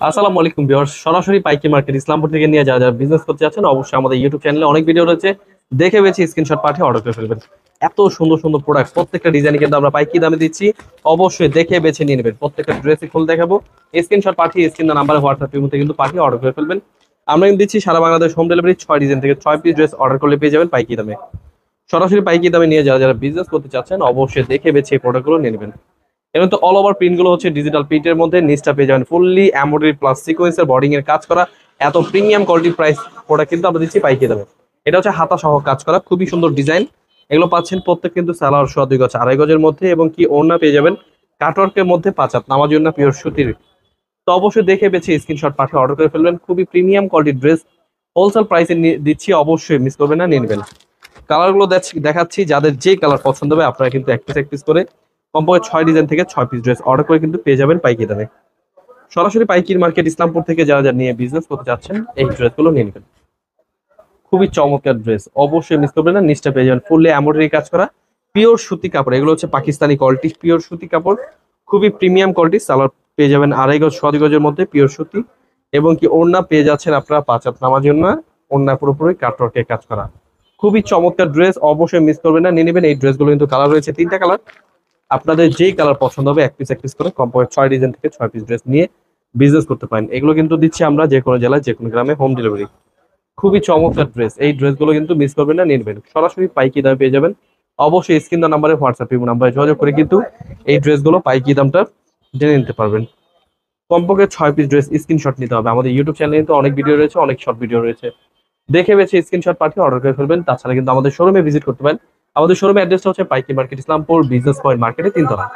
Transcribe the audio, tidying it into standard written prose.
আসসালামু আলাইকুম ভিউয়ার্স, সরাসরি পাইকারি মার্কেট ইসলামপুর থেকে নিয়ে যারা যারা বিজনেস করতে যাচ্ছেন অবশ্যই আমাদের ইউটিউব চ্যানেলে অনেক ভিডিও রয়েছে। দেখে বেছে স্ক্রিনশট পাঠিয়ে অর্ডার করে ফেলবেন। এত সুন্দর সুন্দর প্রোডাক্ট প্রত্যেকটা ডিজাইন কিন্তু আমরা পাইকারি দামে দিচ্ছি। অবশ্যই দেখে বেছে নিয়ে নেবেন। প্রত্যেকটা ড্রেসই খুলে দেখাবো। স্ক্রিনশট পাঠিয়ে স্ক্রিন নাম্বারে হোয়াটসঅ্যাপ মধ্যে কিন্তু পাঠিয়ে অর্ডার করে ফেলবেন। আমরা কিন্তু দিচ্ছি সারা বাংলাদেশ হোম ডেলিভারি। 6 ডিজাইন থেকে 6 পিস ড্রেস অর্ডার করলে পেয়ে যাবেন পাইকারি দামে। সরাসরি পাইকারি দামে নিয়ে যারা যারা বিজনেস করতে চাচ্ছেন অবশ্যই দেখে বেছে এই প্রোডাক্টগুলো নিয়ে নেবেন। এবং তো অল ওভার প্রিন্ট গুলো হচ্ছে ডিজিটাল প্রিন্টের মধ্যে, নিচটা পেয়ে যাবেন ফুললি এমব্রয়ডারি প্লাস সিকোয়েন্সের বর্ডিং এর কাজ করা। এত প্রিমিয়াম কোয়ালিটি প্রাইস প্রোডাক্ট কিন্তু আমরা দিচ্ছি পাইকারি দামে। এটা হচ্ছে হাতা সহ কাজ করা, খুবই সুন্দর ডিজাইন। এগুলো পাচ্ছেন প্রত্যেক কিন্তু সালোয়ার সহ 2 গজ 2.5 গজের মধ্যে, এবং কি ওড়না পেয়ে যাবেন কাটওয়ার্কের মধ্যে 5 হাত নামার জন্য পিওর সুতির। তো অবশ্যই দেখে বেছে স্ক্রিনশট পাঠিয়ে অর্ডার করে ফেলবেন। খুবই প্রিমিয়াম কোয়ালিটির ড্রেস হোলসেল প্রাইসে দিচ্ছি, অবশ্যই মিস করবেন না, নিয়ে নেবেন। কালারগুলো দেখাচ্ছি, যাদের যে কালার পছন্দ হবে আপনারা কিন্তু এক পিস করে কমপক্ষে 6 ডিজাইন থেকে 6 পিস ড্রেস অর্ডার করে কিন্তু পেয়ে যাবেন পাইকারি দামে। সরাসরি পাইকারি মার্কেট ইসলামপুর থেকে যারা যারা নিয়ে বিজনেস করতে চাচ্ছেন এই ড্রেসগুলো নিয়ে নেবেন। খুবই চমৎকার ড্রেস, অবশ্যই মিস করবেন না। নিচটা পেয়ে যাবেন ফুললি এমব্রয়ডারি কাজ করা পিওর সুতি কাপড়। এগুলো হচ্ছে পাকিস্তানি কোয়ালিটি পিওর সুতি কাপড়, খুবই প্রিমিয়াম কোয়ালিটি। সালোয়ার পেয়ে যাবেন 2.5 গজ 6 গজের মধ্যে পিওর সুতি, এবং কি ওড়না পেয়ে যাচ্ছেন আপনারা 5 হাত নামার জন্য। ওড়না পুরোপুরি কাটওয়ার্কে কাজ করা, খুবই চমৎকার ড্রেস, অবশ্যই মিস করবেন না, নিয়ে নেবেন। এই ড্রেসগুলো কিন্তু কালার রয়েছে 3টা কালার। আপনাদের যেই কালার পছন্দ হবে এক পিস করে কমপক্ষে 6 ডিজাইন থেকে 6 পিস ড্রেস নিয়ে বিজনেস করতে পারেন। এগুলো কিন্তু দিচ্ছি আমরা যে কোনো জেলায় যে কোনো গ্রামে হোম ডেলিভারি। খুবই চমৎকার ড্রেস, এই ড্রেসগুলো কিন্তু মিস করবেন না, নিয়ে নেবেন। সরাসরি পাইকারি দামে পেয়ে যাবেন। অবশ্যই স্ক্রিন দেওয়া নাম্বারে হোয়াটসঅ্যাপ নাম্বারে যোগাযোগ করে কিন্তু এই ড্রেসগুলো পাইকারি দামটা জেনে নিতে পারবেন। কমপক্ষে 6 পিস ড্রেস স্ক্রিনশট নিতে হবে। আমাদের ইউটিউব চ্যানেলে কিন্তু অনেক ভিডিও রয়েছে, অনেক শর্ট ভিডিও রয়েছে। দেখে বেছে স্ক্রিনশট পাঠিয়ে অর্ডার করে ফেলবেন। তাছাড়া কিন্তু আমাদের শোরুমে ভিজিট করতে পারেন। আমাদের শোরুমের অ্যাড্রেসটা হচ্ছে পাইকারি মার্কেট ইসলামপুর বিজনেস পয়েন্ট মার্কেটে 3 তলা।